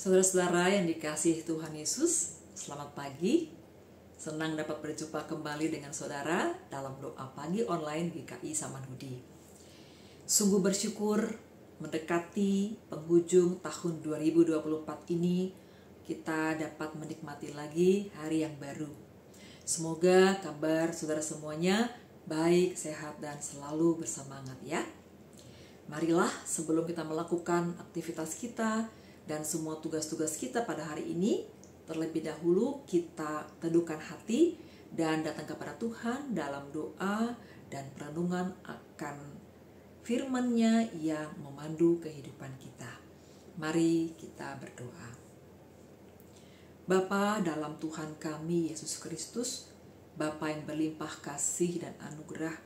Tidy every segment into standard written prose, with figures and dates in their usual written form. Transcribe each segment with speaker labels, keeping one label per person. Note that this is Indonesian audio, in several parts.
Speaker 1: Saudara-saudara yang dikasihi Tuhan Yesus, selamat pagi. Senang dapat berjumpa kembali dengan saudara dalam doa pagi online GKI Samanhudi. Sungguh bersyukur mendekati penghujung tahun 2024 ini, kita dapat menikmati lagi hari yang baru. Semoga kabar saudara semuanya baik, sehat, dan selalu bersemangat ya. Marilah sebelum kita melakukan aktivitas kita dan semua tugas-tugas kita pada hari ini, terlebih dahulu kita teduhkan hati dan datang kepada Tuhan dalam doa dan perenungan akan firman-Nya yang memandu kehidupan kita. Mari kita berdoa. Bapa dalam Tuhan kami Yesus Kristus, Bapa yang berlimpah kasih dan anugerah,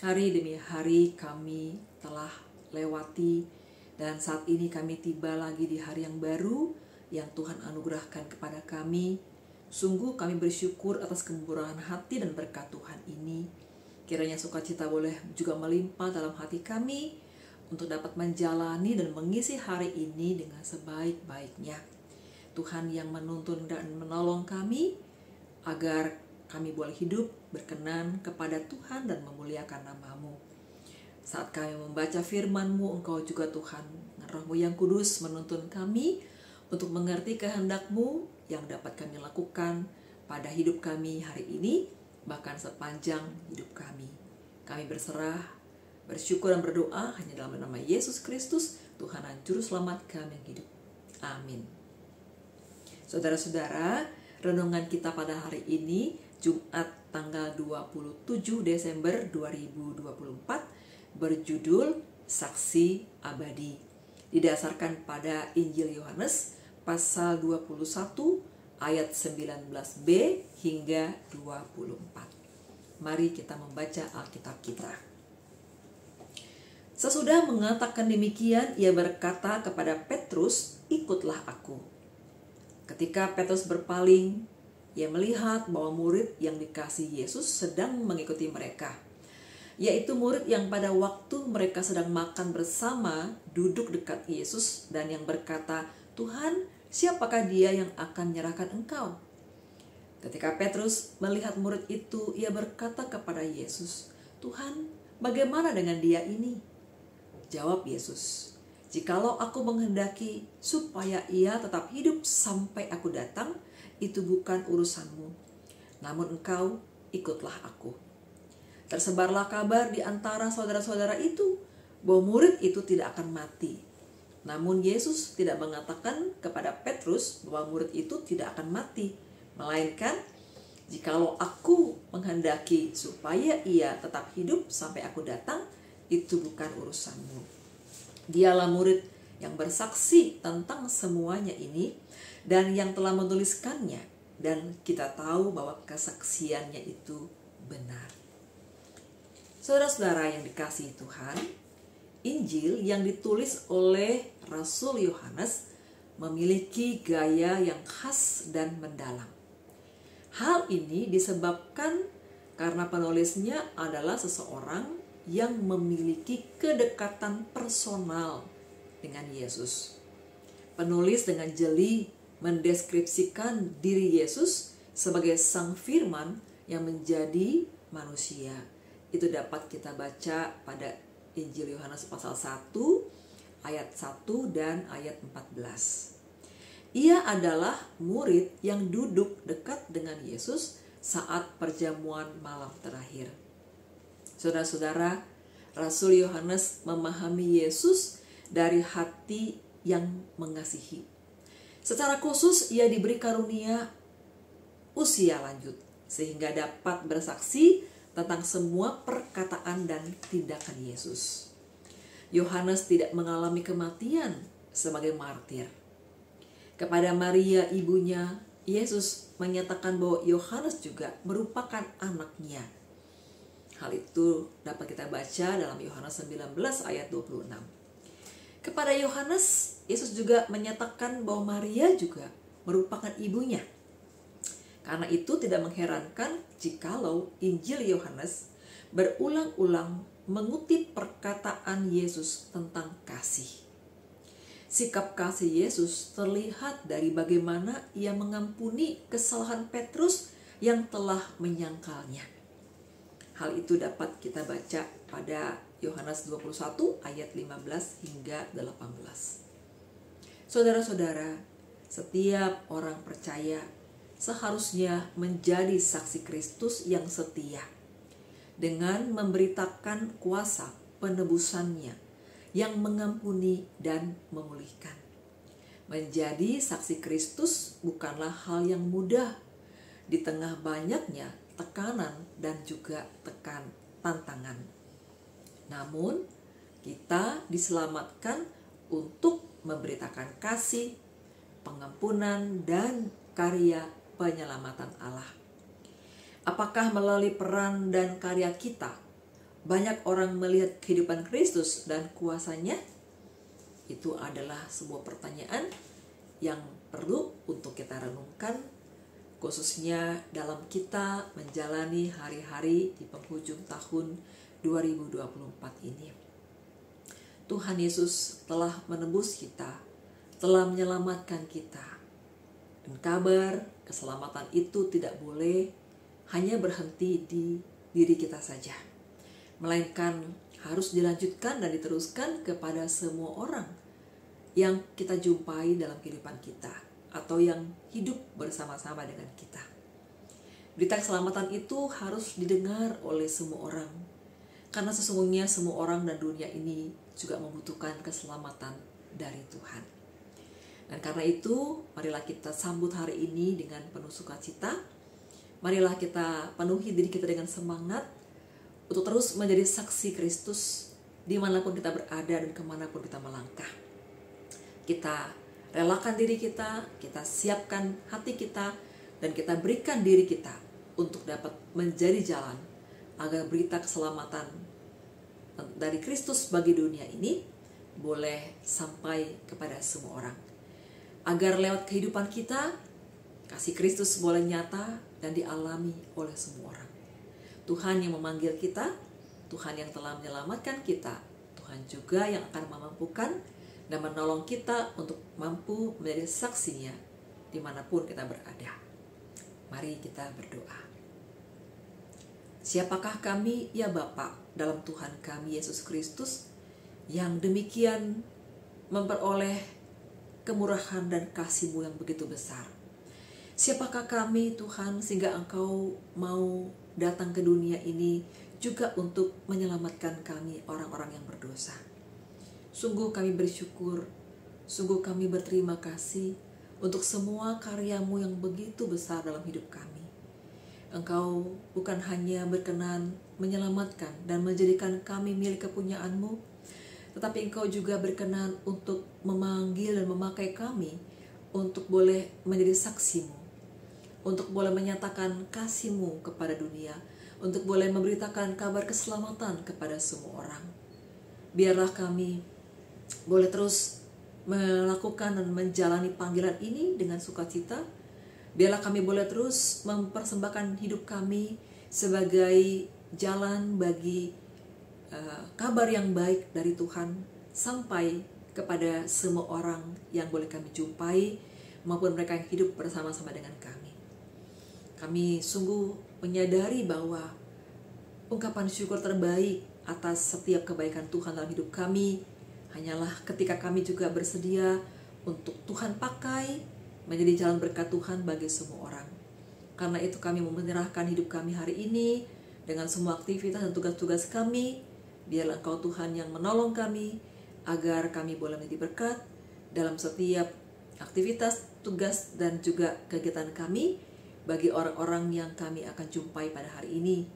Speaker 1: hari demi hari kami telah lewati, dan saat ini kami tiba lagi di hari yang baru yang Tuhan anugerahkan kepada kami. Sungguh kami bersyukur atas kemurahan hati dan berkat Tuhan ini. Kiranya sukacita boleh juga melimpah dalam hati kami untuk dapat menjalani dan mengisi hari ini dengan sebaik-baiknya. Tuhan yang menuntun dan menolong kami agar kami boleh hidup berkenan kepada Tuhan dan memuliakan nama-Mu. Saat kami membaca firman-Mu, Engkau juga Tuhan, Roh-Mu yang kudus menuntun kami untuk mengerti kehendak-Mu yang dapat kami lakukan pada hidup kami hari ini, bahkan sepanjang hidup kami. Kami berserah, bersyukur dan berdoa hanya dalam nama Yesus Kristus, Tuhan dan Juru Selamat kami yang hidup. Amin. Saudara-saudara, renungan kita pada hari ini, Jumat tanggal 27 Desember 2024, berjudul Saksi Abadi, didasarkan pada Injil Yohanes pasal 21 ayat 19b hingga 24. Mari kita membaca Alkitab kita. Sesudah mengatakan demikian, ia berkata kepada Petrus, "Ikutlah aku." Ketika Petrus berpaling, ia melihat bahwa murid yang dikasihi Yesus sedang mengikuti mereka, yaitu murid yang pada waktu mereka sedang makan bersama duduk dekat Yesus dan yang berkata, "Tuhan, siapakah dia yang akan menyerahkan Engkau?" Ketika Petrus melihat murid itu, ia berkata kepada Yesus, "Tuhan, bagaimana dengan dia ini?" Jawab Yesus, "Jikalau aku menghendaki supaya ia tetap hidup sampai aku datang, itu bukan urusanmu. Namun engkau ikutlah aku." Tersebarlah kabar di antara saudara-saudara itu bahwa murid itu tidak akan mati. Namun Yesus tidak mengatakan kepada Petrus bahwa murid itu tidak akan mati, melainkan, "Jikalau aku menghendaki supaya ia tetap hidup sampai aku datang, itu bukan urusanmu." Dialah murid yang bersaksi tentang semuanya ini dan yang telah menuliskannya, dan kita tahu bahwa kesaksiannya itu benar. Saudara-saudara yang dikasihi Tuhan, Injil yang ditulis oleh Rasul Yohanes memiliki gaya yang khas dan mendalam. Hal ini disebabkan karena penulisnya adalah seseorang yang memiliki kedekatan personal dengan Yesus. Penulis dengan jeli mendeskripsikan diri Yesus sebagai Sang Firman yang menjadi manusia. Itu dapat kita baca pada Injil Yohanes pasal 1 ayat 1 dan ayat 14. Ia adalah murid yang duduk dekat dengan Yesus saat perjamuan malam terakhir. Saudara-saudara, Rasul Yohanes memahami Yesus dari hati yang mengasihi. Secara khusus ia diberi karunia usia lanjut sehingga dapat bersaksi tentang semua perkataan dan tindakan Yesus. Yohanes tidak mengalami kematian sebagai martir. Kepada Maria ibunya, Yesus menyatakan bahwa Yohanes juga merupakan anaknya. Hal itu dapat kita baca dalam Yohanes 19 ayat 26. Kepada Yohanes, Yesus juga menyatakan bahwa Maria juga merupakan ibunya. Karena itu tidak mengherankan jikalau Injil Yohanes berulang-ulang mengutip perkataan Yesus tentang kasih. Sikap kasih Yesus terlihat dari bagaimana ia mengampuni kesalahan Petrus yang telah menyangkalnya. Hal itu dapat kita baca pada Yohanes 21 ayat 15 hingga 18. Saudara-saudara, setiap orang percaya seharusnya menjadi saksi Kristus yang setia dengan memberitakan kuasa penebusannya yang mengampuni dan memulihkan. Menjadi saksi Kristus bukanlah hal yang mudah di tengah banyaknya tekanan dan juga tantangan. Namun, kita diselamatkan untuk memberitakan kasih, pengampunan, dan karya penyelamatan Allah. Apakah melalui peran dan karya kita banyak orang melihat kehidupan Kristus dan kuasanya? Itu adalah sebuah pertanyaan yang perlu untuk kita renungkan, khususnya dalam kita menjalani hari-hari di penghujung tahun 2024 ini. Tuhan Yesus telah menebus kita, telah menyelamatkan kita. Dan kabar keselamatan itu tidak boleh hanya berhenti di diri kita saja, melainkan harus dilanjutkan dan diteruskan kepada semua orang yang kita jumpai dalam kehidupan kita atau yang hidup bersama-sama dengan kita. Berita keselamatan itu harus didengar oleh semua orang, karena sesungguhnya semua orang dan dunia ini juga membutuhkan keselamatan dari Tuhan. Dan karena itu, marilah kita sambut hari ini dengan penuh sukacita. Marilah kita penuhi diri kita dengan semangat untuk terus menjadi saksi Kristus dimanapun kita berada dan kemanapun kita melangkah. Kita relakan diri kita siapkan hati kita, dan kita berikan diri kita untuk dapat menjadi jalan agar berita keselamatan dari Kristus bagi dunia ini boleh sampai kepada semua orang. Agar lewat kehidupan kita, kasih Kristus boleh nyata dan dialami oleh semua orang. Tuhan yang memanggil kita, Tuhan yang telah menyelamatkan kita, Tuhan juga yang akan memampukan dan menolong kita untuk mampu menjadi saksinya dimanapun kita berada. Mari kita berdoa. Siapakah kami, ya Bapa, dalam Tuhan kami Yesus Kristus, yang demikian memperoleh kemurahan dan kasih-Mu yang begitu besar? Siapakah kami, Tuhan, sehingga Engkau mau datang ke dunia ini juga untuk menyelamatkan kami, orang-orang yang berdosa? Sungguh kami bersyukur, sungguh kami berterima kasih untuk semua karya-Mu yang begitu besar dalam hidup kami. Engkau bukan hanya berkenan menyelamatkan dan menjadikan kami milik kepunyaan-Mu, tetapi Engkau juga berkenan untuk memanggil dan memakai kami untuk boleh menjadi saksi-Mu, untuk boleh menyatakan kasih-Mu kepada dunia, untuk boleh memberitakan kabar keselamatan kepada semua orang. Biarlah kami boleh terus melakukan dan menjalani panggilan ini dengan sukacita. Biarlah kami boleh terus mempersembahkan hidup kami sebagai jalan bagi kabar yang baik dari Tuhan sampai kepada semua orang yang boleh kami jumpai maupun mereka yang hidup bersama-sama dengan kami. Kami sungguh menyadari bahwa ungkapan syukur terbaik atas setiap kebaikan Tuhan dalam hidup kami hanyalah ketika kami juga bersedia untuk Tuhan pakai menjadi jalan berkat Tuhan bagi semua orang. Karena itu kami menyerahkan hidup kami hari ini dengan semua aktivitas dan tugas-tugas kami. Biarlah Engkau Tuhan yang menolong kami agar kami boleh menjadi berkat dalam setiap aktivitas, tugas, dan juga kegiatan kami bagi orang-orang yang kami akan jumpai pada hari ini.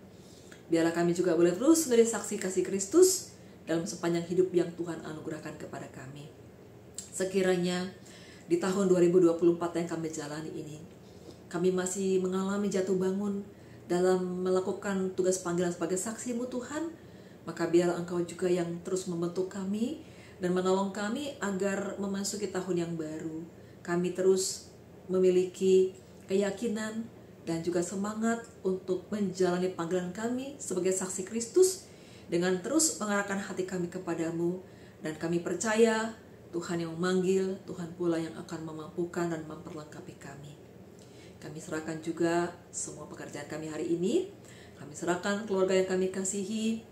Speaker 1: Biarlah kami juga boleh terus menjadi saksi kasih Kristus dalam sepanjang hidup yang Tuhan anugerahkan kepada kami. Sekiranya di tahun 2024 yang kami jalani ini, kami masih mengalami jatuh bangun dalam melakukan tugas panggilan sebagai saksi-Mu Tuhan, maka biarlah Engkau juga yang terus membentuk kami dan menolong kami agar memasuki tahun yang baru. Kami terus memiliki keyakinan dan juga semangat untuk menjalani panggilan kami sebagai saksi Kristus dengan terus mengarahkan hati kami kepada-Mu. Dan kami percaya Tuhan yang memanggil, Tuhan pula yang akan memampukan dan memperlengkapi kami. Kami serahkan juga semua pekerjaan kami hari ini. Kami serahkan keluarga yang kami kasihi.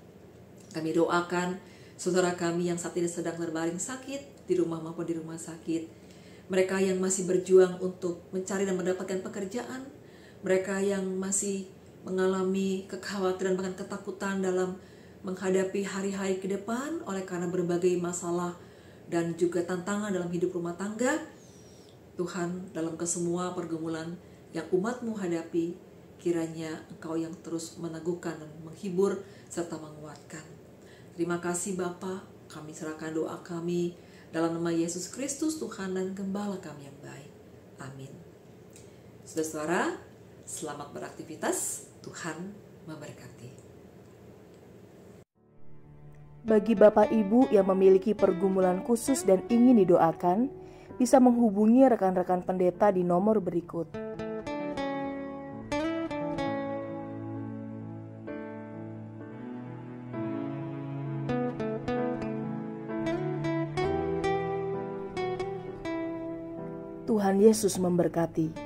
Speaker 1: Kami doakan saudara kami yang saat ini sedang terbaring sakit di rumah maupun di rumah sakit. Mereka yang masih berjuang untuk mencari dan mendapatkan pekerjaan. Mereka yang masih mengalami kekhawatiran bahkan ketakutan dalam menghadapi hari-hari ke depan oleh karena berbagai masalah dan juga tantangan dalam hidup rumah tangga. Tuhan, dalam kesemua pergumulan yang umat-Mu hadapi, kiranya Engkau yang terus meneguhkan dan menghibur serta menguatkan. Terima kasih Bapa, kami serahkan doa kami dalam nama Yesus Kristus, Tuhan dan Gembala kami yang baik. Amin. Saudara-saudara, selamat beraktivitas. Tuhan memberkati.
Speaker 2: Bagi Bapak Ibu yang memiliki pergumulan khusus dan ingin didoakan, bisa menghubungi rekan-rekan pendeta di nomor berikut. Tuhan Yesus memberkati.